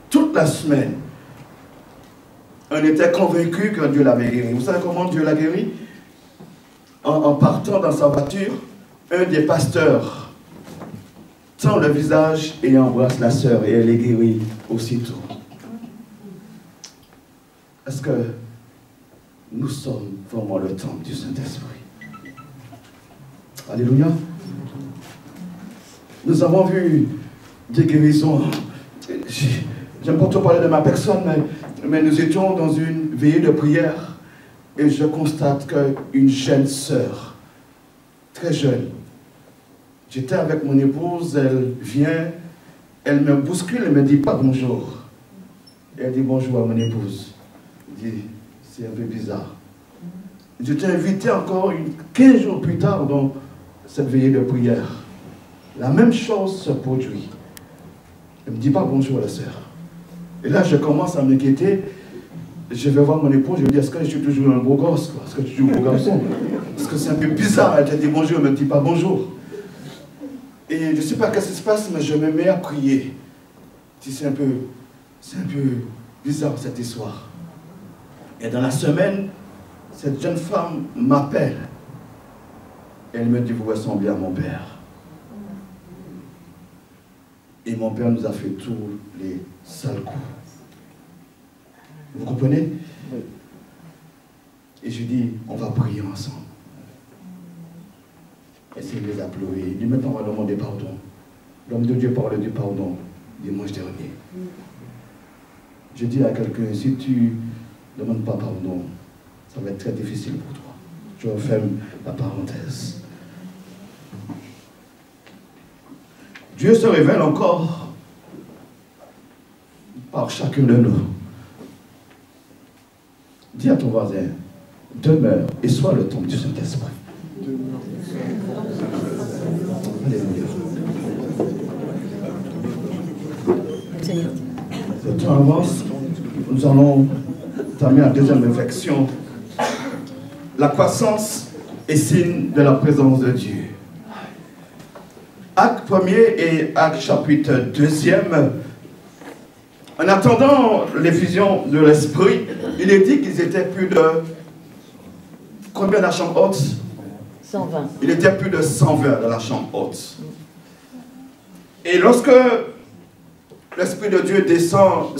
Toute la semaine. On était convaincus que Dieu l'avait guéri. Vous savez comment Dieu l'a guéri? En partant dans sa voiture, un des pasteurs tend le visage et embrasse la sœur et elle est guérie aussitôt. Est-ce que nous sommes vraiment le temple du Saint-Esprit? Alléluia. Nous avons vu des guérisons. J'aime pas trop parler de ma personne, mais nous étions dans une veillée de prière et je constate qu'une jeune sœur, très jeune, j'étais avec mon épouse, elle vient, elle me bouscule, elle ne me dit pas bonjour. Et elle dit bonjour à mon épouse. Elle dit, c'est un peu bizarre. J'étais invité encore 15 jours plus tard dans cette veillée de prière. La même chose se produit. Elle ne me dit pas bonjour la sœur. Et là, je commence à m'inquiéter. Je vais voir mon épouse, je lui dis, est-ce que je suis toujours un beau gosse? Est-ce que tu es toujours un beau garçon? Parce que c'est un peu bizarre. Elle te dit bonjour, elle ne me dit pas bonjour. Et je ne sais pas ce qui se passe, mais je me mets à prier. C'est un peu bizarre cette histoire. Et dans la semaine, cette jeune femme m'appelle. Elle me dit, vous ressemblez à mon père. Et mon père nous a fait tous les sales coups. Vous comprenez? Et je dis, on va prier ensemble. Et c'est les a pleuré. Il dit, maintenant on va demander pardon. L'homme de Dieu parle du pardon dimanche dernier. Je dis à quelqu'un, si tu ne demandes pas pardon, ça va être très difficile pour toi. Je referme la parenthèse. Dieu se révèle encore par chacun de nous. Dis à ton voisin, demeure et sois le temple du Saint-Esprit. Alléluia. Le temps avance. Nous allons terminer la deuxième réflexion. La croissance est signe de la présence de Dieu. Acte 1er et Acte chapitre 2e. En attendant l'effusion de l'Esprit, il est dit qu'ils étaient plus de... Combien dans la chambre haute? 120. Il était plus de 120 dans la chambre haute. Et lorsque l'Esprit de Dieu descend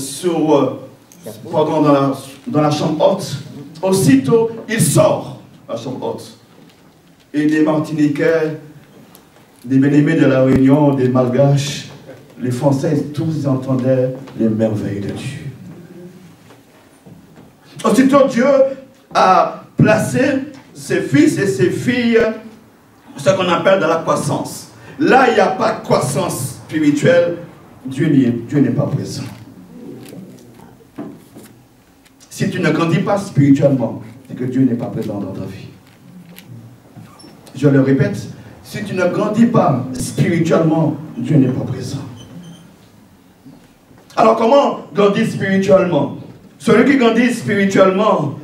dans la chambre haute, aussitôt il sort de la chambre haute. Et des Martiniquais, des Bénémés de la Réunion, des Malgaches, les Français, tous entendaient les merveilles de Dieu. Aussitôt Dieu a placé ses fils et ses filles, ce qu'on appelle de la croissance. Là, il n'y a pas de croissance spirituelle, Dieu n'est pas présent. Si tu ne grandis pas spirituellement, c'est que Dieu n'est pas présent dans ta vie. Je le répète, si tu ne grandis pas spirituellement, Dieu n'est pas présent. Alors comment grandir spirituellement? Celui qui grandit spirituellement,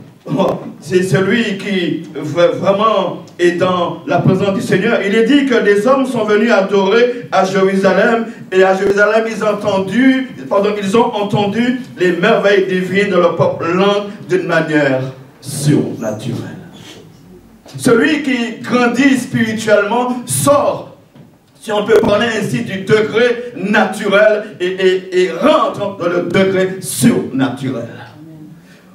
c'est celui qui vraiment et dans la présence du Seigneur, il est dit que les hommes sont venus adorer à Jérusalem, et à Jérusalem, ils ont entendu les merveilles divines de leur propre langue d'une manière surnaturelle. Celui qui grandit spirituellement sort, si on peut parler ainsi, du degré naturel et rentre dans le degré surnaturel.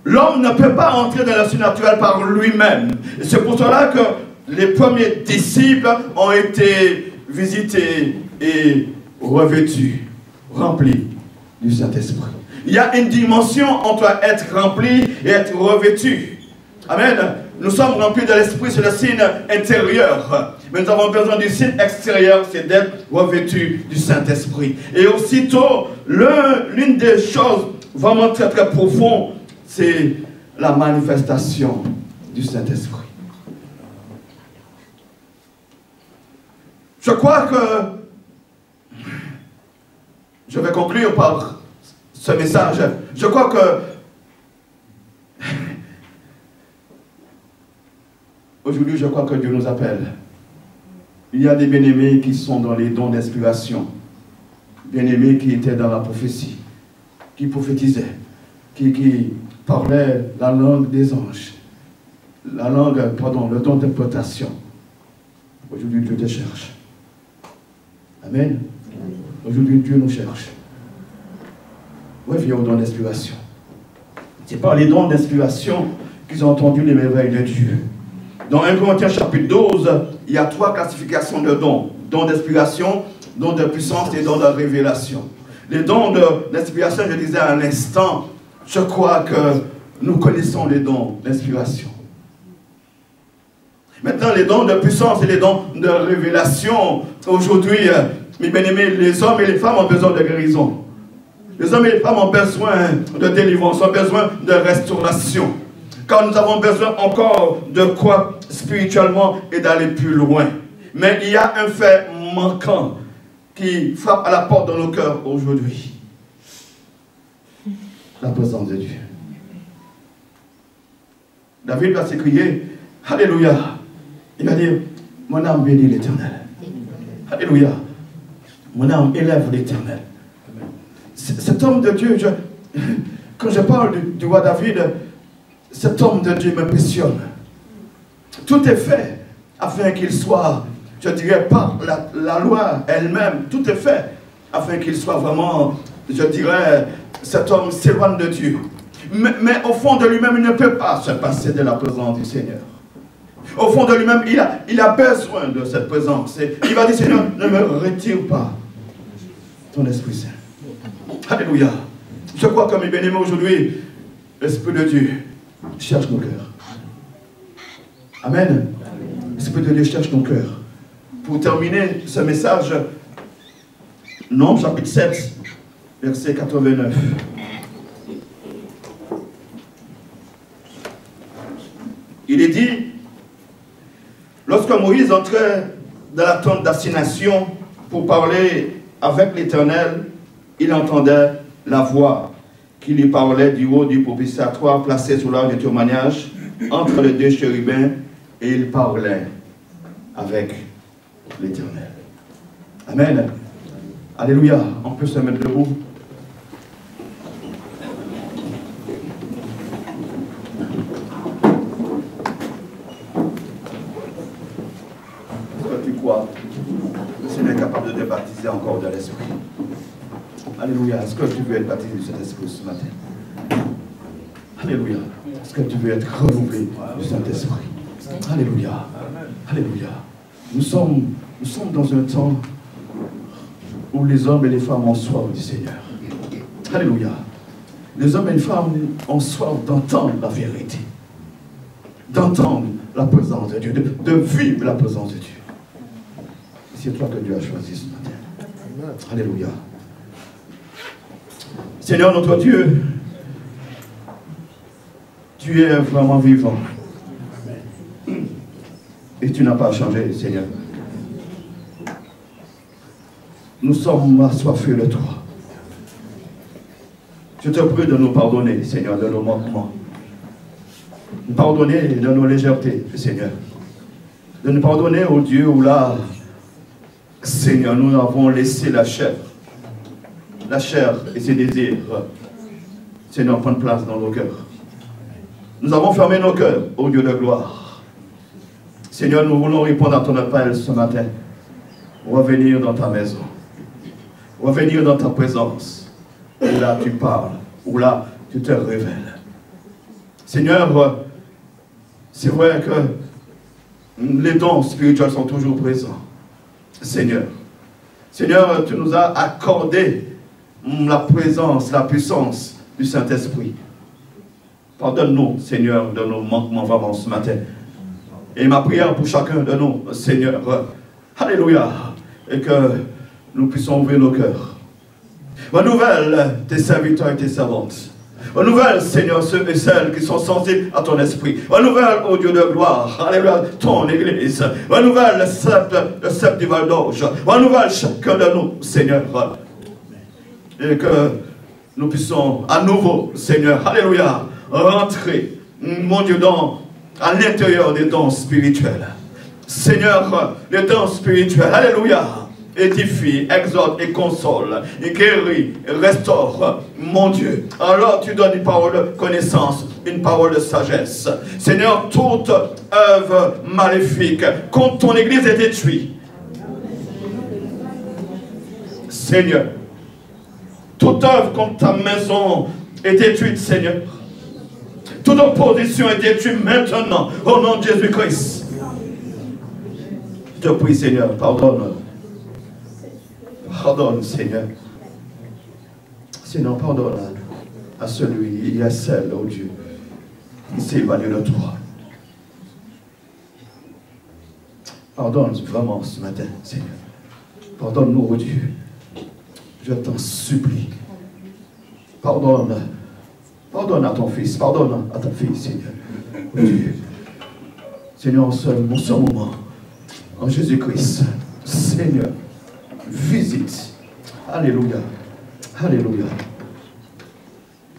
L'homme ne peut pas entrer dans le surnaturel par lui-même. C'est pour cela que les premiers disciples ont été visités et revêtus, remplis du Saint-Esprit. Il y a une dimension entre être rempli et être revêtu. Amen. Nous sommes remplis de l'Esprit, c'est le signe intérieur. Mais nous avons besoin du signe extérieur, c'est d'être revêtu du Saint-Esprit. Et aussitôt, l'une des choses vraiment très très profondes, c'est la manifestation du Saint-Esprit. Je crois que, je vais conclure par ce message, je crois que, aujourd'hui je crois que Dieu nous appelle. Il y a des bien-aimés qui sont dans les dons d'inspiration, bien-aimés qui étaient dans la prophétie, qui prophétisaient, qui parlaient la langue des anges, le don d'interprétation. Aujourd'hui Dieu te cherche. Amen. Aujourd'hui, Dieu nous cherche. Reviens aux dons d'inspiration. C'est par les dons d'inspiration qu'ils ont entendu les merveilles de Dieu. Dans 1 Corinthiens chapitre 12, il y a 3 classifications de dons. Dons d'inspiration, dons de puissance et dons de révélation. Les dons d'inspiration, je disais à l'instant, je crois que nous connaissons les dons d'inspiration. Maintenant, les dons de puissance et les dons de révélation, aujourd'hui, mes bien-aimés, les hommes et les femmes ont besoin de guérison. Les hommes et les femmes ont besoin de délivrance, ont besoin de restauration. Car nous avons besoin encore de quoi spirituellement et d'aller plus loin. Mais il y a un fait manquant qui frappe à la porte de nos cœurs aujourd'hui. La présence de Dieu. David va s'écrier, Alléluia. Il va dire, mon âme bénit l'Éternel. Alléluia. Mon âme élève l'Éternel. Cet homme de Dieu, quand je parle du roi David, cet homme de Dieu m'impressionne. Tout est fait afin qu'il soit, je dirais, par la loi elle-même, tout est fait afin qu'il soit vraiment, je dirais, cet homme s'éloigne de Dieu. Mais au fond de lui-même, il ne peut pas se passer de la présence du Seigneur. Au fond de lui-même, il a besoin de cette présence. Et il va dire, Seigneur, ne me retire pas ton Esprit Saint. Alléluia. Je crois que mes bien-aimés aujourd'hui, l'Esprit de Dieu cherche nos cœurs. Amen. L'Esprit de Dieu cherche nos cœurs. Pour terminer ce message, Nombre chapitre 7, verset 89. Il est dit, lorsque Moïse entrait dans la tente d'assignation pour parler avec l'Éternel, il entendait la voix qui lui parlait du haut du propitiatoire placé sous l'arche de témoignage entre les 2 chérubins, et il parlait avec l'Éternel. Amen. Alléluia. On peut se mettre debout. Le Seigneur est capable de te baptiser encore de l'Esprit. Alléluia. Est-ce que tu veux être baptisé de cet Esprit ce matin? Alléluia. Est-ce que tu veux être renouvelé du Saint-Esprit? Alléluia. Alléluia. Nous sommes dans un temps où les hommes et les femmes ont soif du Seigneur. Alléluia. Les hommes et les femmes ont soif d'entendre la vérité, d'entendre la présence de Dieu, de vivre la présence de Dieu. C'est toi que Dieu a choisi ce matin. Alléluia. Seigneur notre Dieu, tu es vraiment vivant. Et tu n'as pas changé, Seigneur. Nous sommes assoiffés de toi. Je te prie de nous pardonner, Seigneur, de nos manquements. Pardonner de nos légèretés, Seigneur. de nous pardonner, oh Dieu, où là, Seigneur, nous avons laissé la chair et ses désirs, Seigneur, prendre place dans nos cœurs. Nous avons fermé nos cœurs, ô Dieu de gloire. Seigneur, nous voulons répondre à ton appel ce matin. Revenir dans ta maison. Revenir dans ta présence. Où là tu parles, où là tu te révèles. Seigneur, c'est vrai que les dons spirituels sont toujours présents. Seigneur, tu nous as accordé la présence, la puissance du Saint-Esprit. Pardonne-nous, Seigneur, de nos manquements vraiment ce matin. Et ma prière pour chacun de nous, Seigneur, alléluia, et que nous puissions ouvrir nos cœurs. Renouvelle tes serviteurs et tes servantes. Renouvelle, Seigneur, ceux et celles qui sont sensibles à ton esprit. Renouvelle, ô Dieu de gloire, alléluia, ton Église. Renouvelle le sceptre du Val d'Orge. Renouvelle chacun de nous, Seigneur. Et que nous puissions à nouveau, Seigneur, alléluia, rentrer, mon Dieu, à l'intérieur des dons spirituels. Seigneur, les dons spirituels, alléluia, édifie, exhorte et console, et guérit, et restaure, mon Dieu. Alors tu donnes une parole de connaissance, une parole de sagesse. Seigneur, toute œuvre maléfique contre ton Église est détruite. Seigneur, toute œuvre contre ta maison est détruite, Seigneur. Toute opposition est détruite maintenant, au nom de Jésus-Christ. Je te prie, Seigneur, pardonne. Pardonne, Seigneur. Seigneur, pardonne à celui et à celle, oh Dieu, qui s'est éloigné de toi. Pardonne vraiment ce matin, Seigneur. Pardonne-nous, oh Dieu. Je t'en supplie. Pardonne. Pardonne à ton fils. Pardonne à ta fille, Seigneur. Oh Dieu. Seigneur, en ce moment, en Jésus-Christ, Seigneur, visite. Alléluia. Alléluia.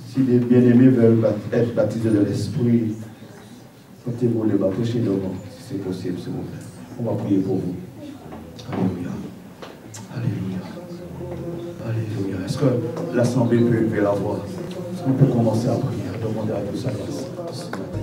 Si les bien-aimés veulent être baptisés de l'Esprit, portez-vous les baptêmes devant, si c'est possible, s'il vous plaît. On va prier pour vous. Alléluia. Alléluia. Alléluia. Est-ce que l'Assemblée peut élever la voix? Est-ce qu'on peut commencer à prier, à demander à Dieu sa grâce ce matin?